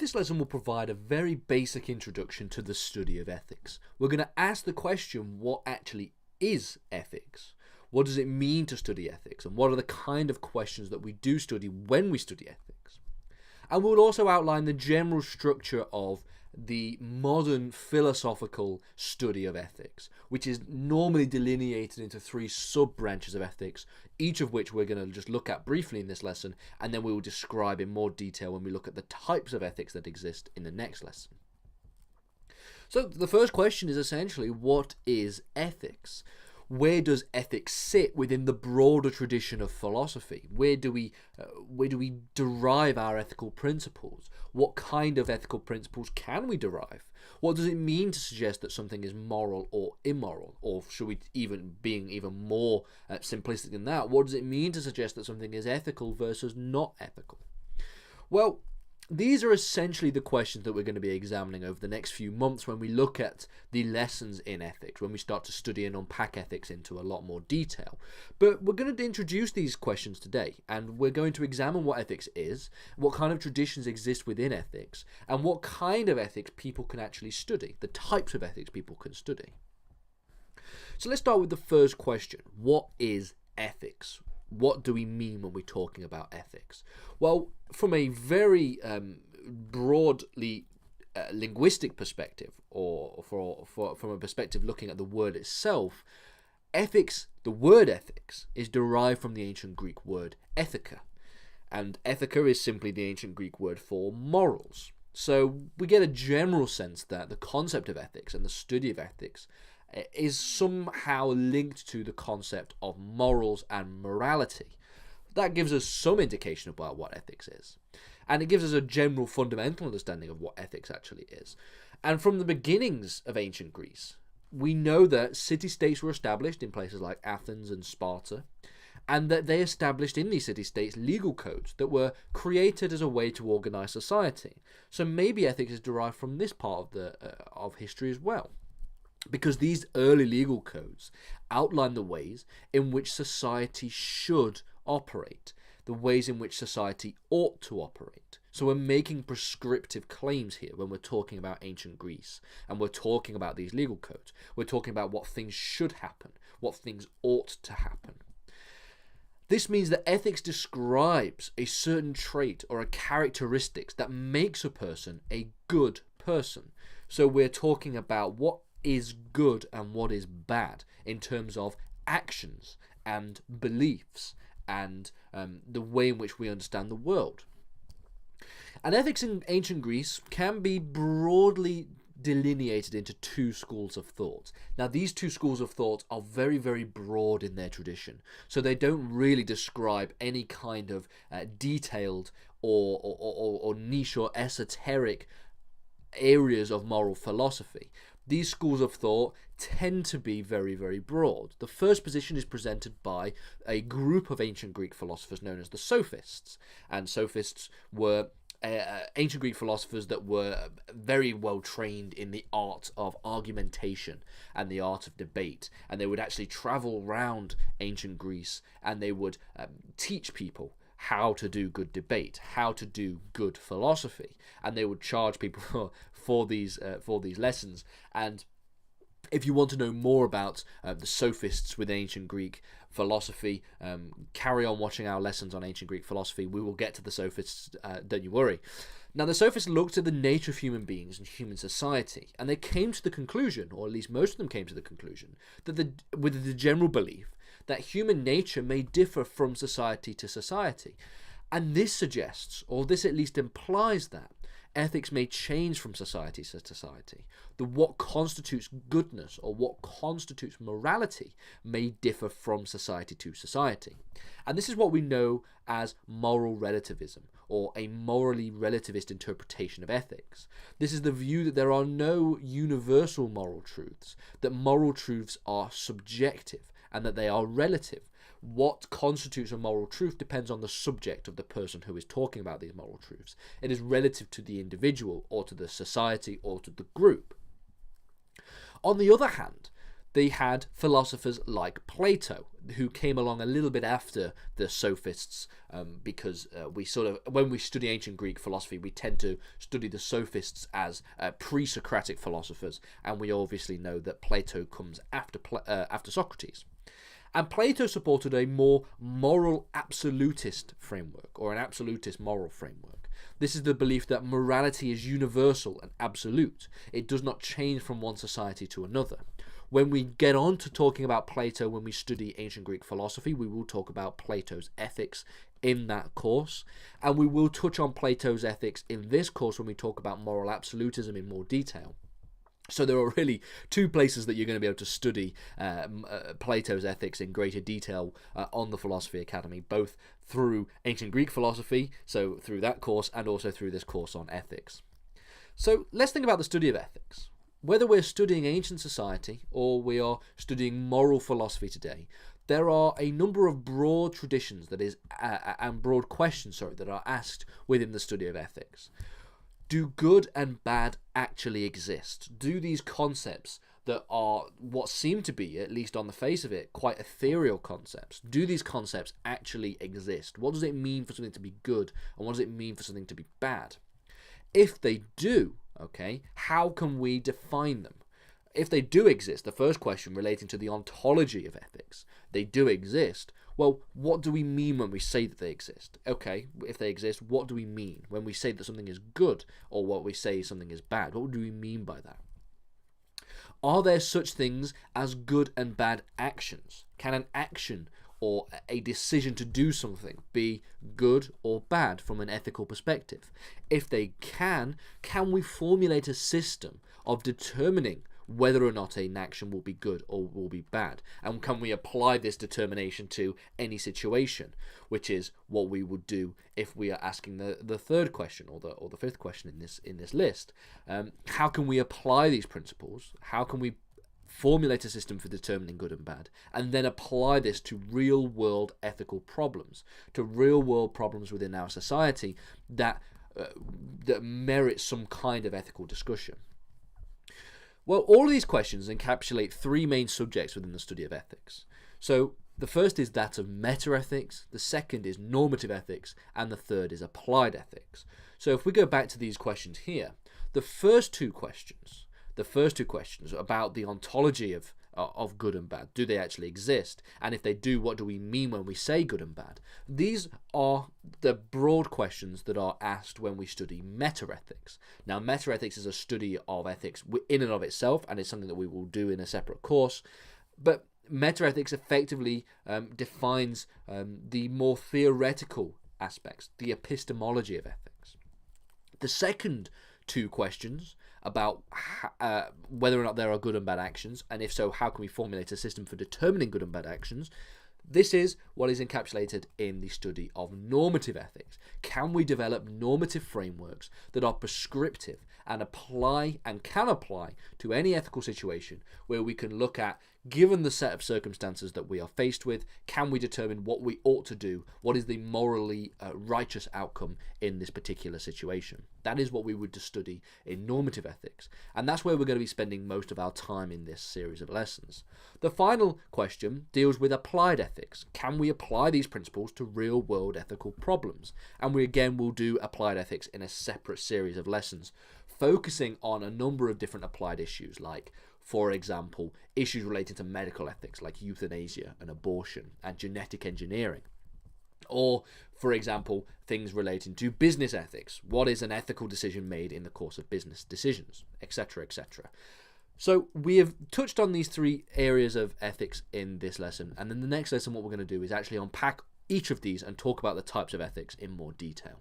This lesson will provide a very basic introduction to the study of ethics. We're going to ask the question, what actually is ethics? What does it mean to study ethics? And what are the kind of questions that we do study when we study ethics? And we'll also outline the general structure of the modern philosophical study of ethics, which is normally delineated into 3 sub-branches of ethics, each of which we're going to just look at briefly in this lesson, and then we will describe in more detail when we look at the types of ethics that exist in the next lesson. So the first question is essentially, what is ethics? Where does ethics sit within the broader tradition of philosophy? Where do we derive our ethical principles? What kind of ethical principles can we derive? What does it mean to suggest that something is moral or immoral? Or should we being even more simplistic than that, what does it mean to suggest that something is ethical versus not ethical? Well, these are essentially the questions that we're going to be examining over the next few months when we look at the lessons in ethics, when we start to study and unpack ethics into a lot more detail. But we're going to introduce these questions today, and we're going to examine what ethics is, what kind of traditions exist within ethics, and what kind of ethics people can actually study, the types of ethics people can study. So let's start with the first question. What is ethics? What do we mean when we're talking about ethics? Well, from a very broadly linguistic perspective, or from a perspective looking at the word itself, ethics, the word ethics, is derived from the ancient Greek word ethika. And ethika is simply the ancient Greek word for morals. So we get a general sense that the concept of ethics and the study of ethics is somehow linked to the concept of morals and morality. That gives us some indication about what ethics is. And it gives us a general fundamental understanding of what ethics actually is. And from the beginnings of ancient Greece, we know that city-states were established in places like Athens and Sparta, and that they established in these city-states legal codes that were created as a way to organize society. So maybe ethics is derived from this part of history as well, because these early legal codes outline the ways in which society should operate, the ways in which society ought to operate. So we're making prescriptive claims here when we're talking about ancient Greece, and we're talking about these legal codes. We're talking about what things should happen, what things ought to happen. This means that ethics describes a certain trait or a characteristics that makes a person a good person. So we're talking about what is good and what is bad in terms of actions and beliefs and the way in which we understand the world. And ethics in ancient Greece can be broadly delineated into 2 schools of thought. Now, these 2 schools of thought are very, very broad in their tradition, so they don't really describe any kind of detailed or niche or esoteric areas of moral philosophy. These schools of thought tend to be very, very broad. The first position is presented by a group of ancient Greek philosophers known as the Sophists. And Sophists were ancient Greek philosophers that were very well trained in the art of argumentation and the art of debate. And they would actually travel around ancient Greece, and they would teach people how to do good debate, how to do good philosophy, and they would charge people for these lessons. And if you want to know more about the Sophists with ancient Greek philosophy, carry on watching our lessons on ancient Greek philosophy. We will get to the Sophists, don't you worry. Now, the Sophists looked at the nature of human beings and human society, and they came to the conclusion, or at least most of them came to the conclusion, that with the general belief that human nature may differ from society to society. And this suggests, or this at least implies, that ethics may change from society to society. That what constitutes goodness or what constitutes morality may differ from society to society. And this is what we know as moral relativism, or a morally relativist interpretation of ethics. This is the view that there are no universal moral truths, that moral truths are subjective, and that they are relative. What constitutes a moral truth depends on the subject of the person who is talking about these moral truths. It is relative to the individual, or to the society, or to the group. On the other hand, they had philosophers like Plato, who came along a little bit after the sophists, because we sort of, when we study ancient Greek philosophy, we tend to study the sophists as pre-Socratic philosophers, and we obviously know that Plato comes after Socrates. And Plato supported a more moral absolutist framework, or an absolutist moral framework. This is the belief that morality is universal and absolute. It does not change from one society to another. When we get on to talking about Plato, when we study ancient Greek philosophy, we will talk about Plato's ethics in that course, and we will touch on Plato's ethics in this course when we talk about moral absolutism in more detail. So there are really two places that you're going to be able to study Plato's ethics in greater detail on the Philosophy Academy, both through ancient Greek philosophy, so through that course, and also through this course on ethics. So let's think about the study of ethics. Whether we're studying ancient society or we are studying moral philosophy today, there are a number of broad traditions and broad questions that are asked within the study of ethics. Do good and bad actually exist? Do these concepts that are what seem to be, at least on the face of it, quite ethereal concepts, do these concepts actually exist? What does it mean for something to be good, and what does it mean for something to be bad? If they do, okay, how can we define them? If they do exist, the first question relating to the ontology of ethics, they do exist. Well, what do we mean when we say that they exist? Okay, if they exist, what do we mean when we say that something is good, or what we say something is bad? What do we mean by that? Are there such things as good and bad actions? Can an action or a decision to do something be good or bad from an ethical perspective? If they can we formulate a system of determining whether or not an action will be good or will be bad? And can we apply this determination to any situation, which is what we would do if we are asking the third question or the fifth question in this list? How can we apply these principles? How can we formulate a system for determining good and bad, and then apply this to real-world ethical problems, to real-world problems within our society that merit some kind of ethical discussion? Well, all of these questions encapsulate three main subjects within the study of ethics. So the first is that of meta-ethics, the second is normative ethics, and the third is applied ethics. So if we go back to these questions here, the first two questions about the ontology of good and bad, do they actually exist? And if they do, what do we mean when we say good and bad? These are the broad questions that are asked when we study meta-ethics. Now, meta-ethics is a study of ethics in and of itself, and it's something that we will do in a separate course. But meta-ethics effectively defines the more theoretical aspects, the epistemology of ethics. The second two questions about whether or not there are good and bad actions, and if so, how can we formulate a system for determining good and bad actions? This is what is encapsulated in the study of normative ethics. Can we develop normative frameworks that are prescriptive and can apply to any ethical situation, where we can look at, given the set of circumstances that we are faced with, can we determine what we ought to do? What is the morally righteous outcome in this particular situation? That is what we would study in normative ethics, and that's where we're going to be spending most of our time in this series of lessons. The final question deals with applied ethics. Can we apply these principles to real-world ethical problems? And we again will do applied ethics in a separate series of lessons, focusing on a number of different applied issues, like, for example, issues relating to medical ethics like euthanasia and abortion and genetic engineering. Or, for example, things relating to business ethics. What is an ethical decision made in the course of business decisions, etc., etc. So we have touched on these three areas of ethics in this lesson, and in the next lesson what we're going to do is actually unpack each of these and talk about the types of ethics in more detail.